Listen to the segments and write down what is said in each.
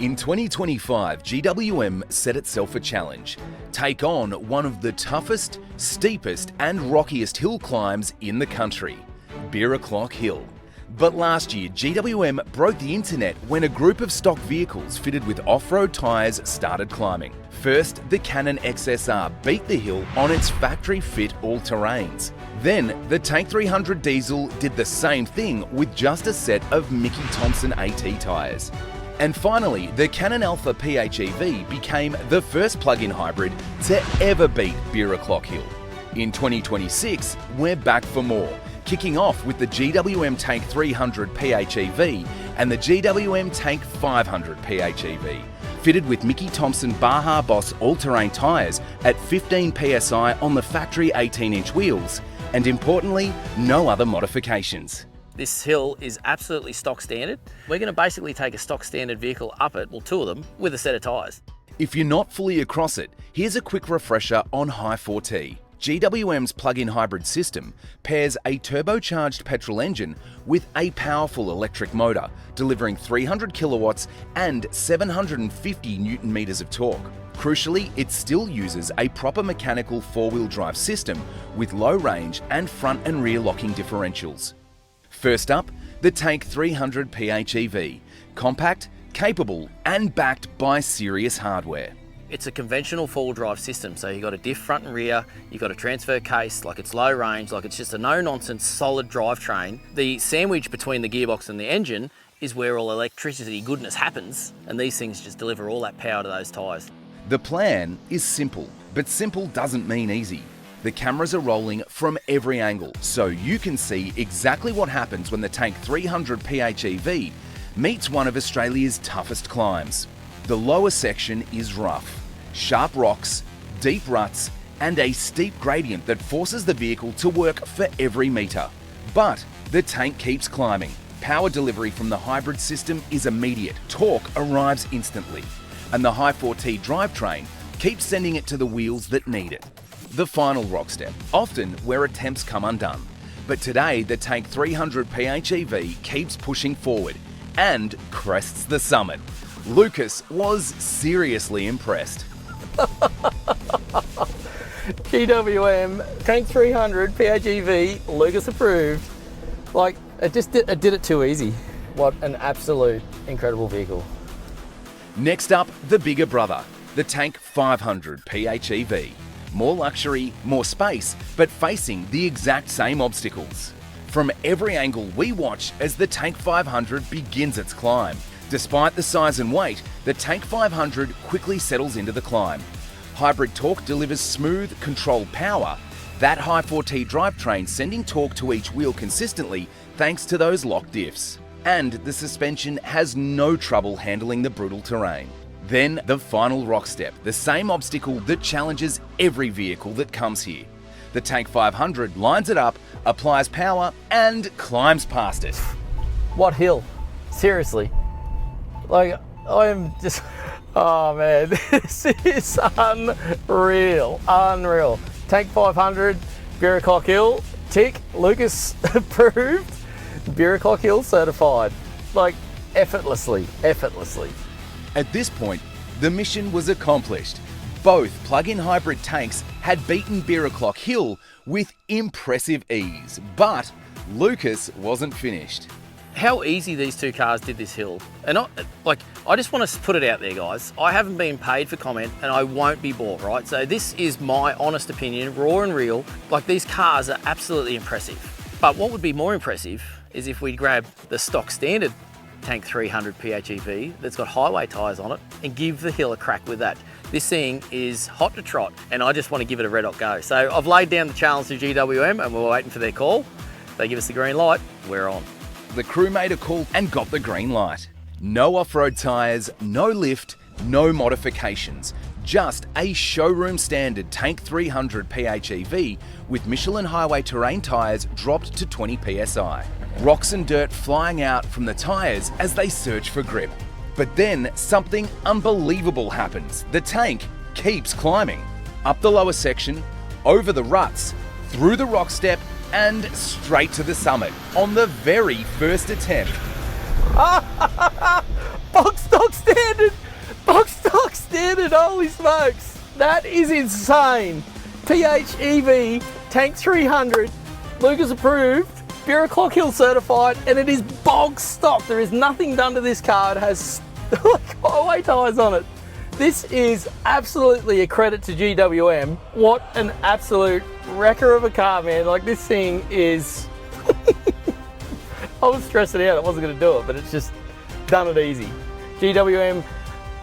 In 2025, GWM set itself a challenge: take on one of the toughest, steepest and rockiest hill climbs in the country, Birraclock Hill. But last year, GWM broke the internet when a group of stock vehicles fitted with off-road tyres started climbing. First, the Canon XSR beat the hill on its factory-fit all-terrains. Then, the Tank 300 diesel did the same thing with just a set of Mickey Thompson AT tyres. And finally, the Canon Alpha PHEV became the first plug-in hybrid to ever beat Birraclock Hill. In 2026, we're back for more, kicking off with the GWM TANK 300 PHEV and the GWM TANK 500 PHEV, fitted with Mickey Thompson Baja Boss all-terrain tyres at 15 PSI on the factory 18-inch wheels, and importantly, no other modifications. This hill is absolutely stock standard. We're going to basically take a stock standard vehicle up it, well, two of them, with a set of tyres. If you're not fully across it, here's a quick refresher on Hi4-T. GWM's plug-in hybrid system pairs a turbocharged petrol engine with a powerful electric motor, delivering 300 kilowatts and 750 newton meters of torque. Crucially, it still uses a proper mechanical four-wheel drive system with low range and front and rear locking differentials. First up, the Tank 300 PHEV, compact, capable and backed by serious hardware. It's a conventional four-wheel drive system, so you've got a diff front and rear, you've got a transfer case, like it's low range, like it's just a no-nonsense solid drivetrain. The sandwich between the gearbox and the engine is where all electricity goodness happens, and these things just deliver all that power to those tyres. The plan is simple, but simple doesn't mean easy. The cameras are rolling from every angle, so you can see exactly what happens when the Tank 300 PHEV meets one of Australia's toughest climbs. The lower section is rough, sharp rocks, deep ruts, and a steep gradient that forces the vehicle to work for every metre. But the tank keeps climbing. Power delivery from the hybrid system is immediate. Torque arrives instantly, and the Hi4-T drivetrain keeps sending it to the wheels that need it. The final rock step, often where attempts come undone. But today, the Tank 300 PHEV keeps pushing forward and crests the summit. Lucas was seriously impressed. GWM Tank 300 PHEV, Lucas approved. Like, it did it too easy. What an absolute incredible vehicle. Next up, the bigger brother, the Tank 500 PHEV. More luxury, more space, but facing the exact same obstacles. From every angle we watch as the Tank 500 begins its climb. Despite the size and weight, the Tank 500 quickly settles into the climb. Hybrid torque delivers smooth, controlled power. That Hi4-T drivetrain sending torque to each wheel consistently thanks to those lock diffs. And the suspension has no trouble handling the brutal terrain. Then the final rock step, the same obstacle that challenges every vehicle that comes here. The Tank 500 lines it up, applies power, and climbs past it. What hill? Seriously. Like, I am just, oh man, this is unreal, unreal. Tank 500, Birraclock Hill, tick, Lucas approved, Birraclock Hill certified. Like, effortlessly. At this point, the mission was accomplished. Both plug-in hybrid tanks had beaten Birraclock Hill with impressive ease, but Lucas wasn't finished. How easy these two cars did this hill. And I just want to put it out there, guys. I haven't been paid for comment and I won't be bought, right? So this is my honest opinion, raw and real. Like, these cars are absolutely impressive. But what would be more impressive is if we grab the stock standard Tank 300 PHEV that's got highway tyres on it and give the hill a crack with that. This thing is hot to trot and I just want to give it a red hot go. So I've laid down the challenge to GWM and we're waiting for their call. If they give us the green light, we're on. The crew made a call and got the green light. No off-road tyres, no lift, no modifications. Just a showroom standard Tank 300 PHEV with Michelin highway terrain tyres dropped to 20 PSI. Rocks and dirt flying out from the tyres as they search for grip. But then something unbelievable happens. The tank keeps climbing. Up the lower section, over the ruts, through the rock step and straight to the summit on the very first attempt. Box stock standard holy smokes. That is insane. PHEV Tank 300, Lucas approved, Beer Clock Hill certified, and it is bog stock. There is nothing done to this car. It has highway tyres on it. This is absolutely a credit to GWM. What an absolute wrecker of a car, man. Like, this thing is... I was stressing out, I wasn't going to do it, but it's just done it easy. GWM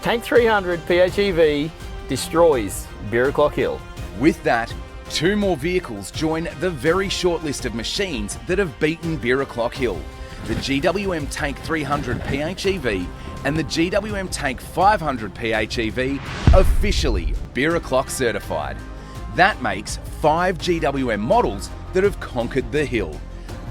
Tank 300 PHEV destroys Beer Clock Hill. With that, 2 more vehicles join the very short list of machines that have beaten Beer Clock Hill. The GWM Tank 300 PHEV and the GWM Tank 500 PHEV officially Beer Clock certified. That makes 5 GWM models that have conquered the hill.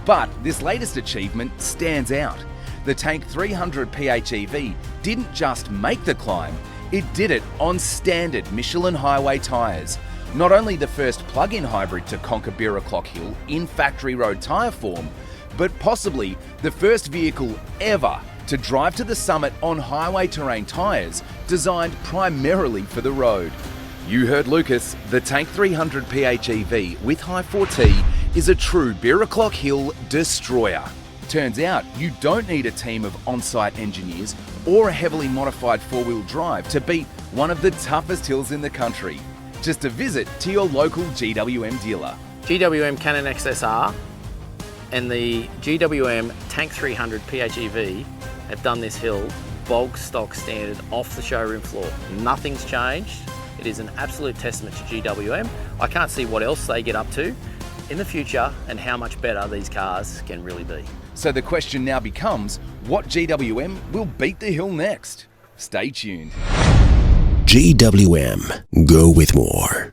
But this latest achievement stands out. The Tank 300 PHEV didn't just make the climb, it did it on standard Michelin highway tyres. Not only the first plug-in hybrid to conquer Beer Clock Hill in factory road tyre form, but possibly the first vehicle ever to drive to the summit on highway terrain tyres designed primarily for the road. You heard Lucas, the Tank 300 PHEV with Hi4-T is a true Beer Clock Hill destroyer. Turns out you don't need a team of on-site engineers or a heavily modified 4-wheel drive to beat one of the toughest hills in the country. Just a visit to your local GWM dealer. GWM Canon XSR and the GWM Tank 300 PHEV have done this hill bog stock standard off the showroom floor. Nothing's changed. It is an absolute testament to GWM. I can't see what else they get up to in the future and how much better these cars can really be. So the question now becomes, what GWM will beat the hill next? Stay tuned. GWM, go with more.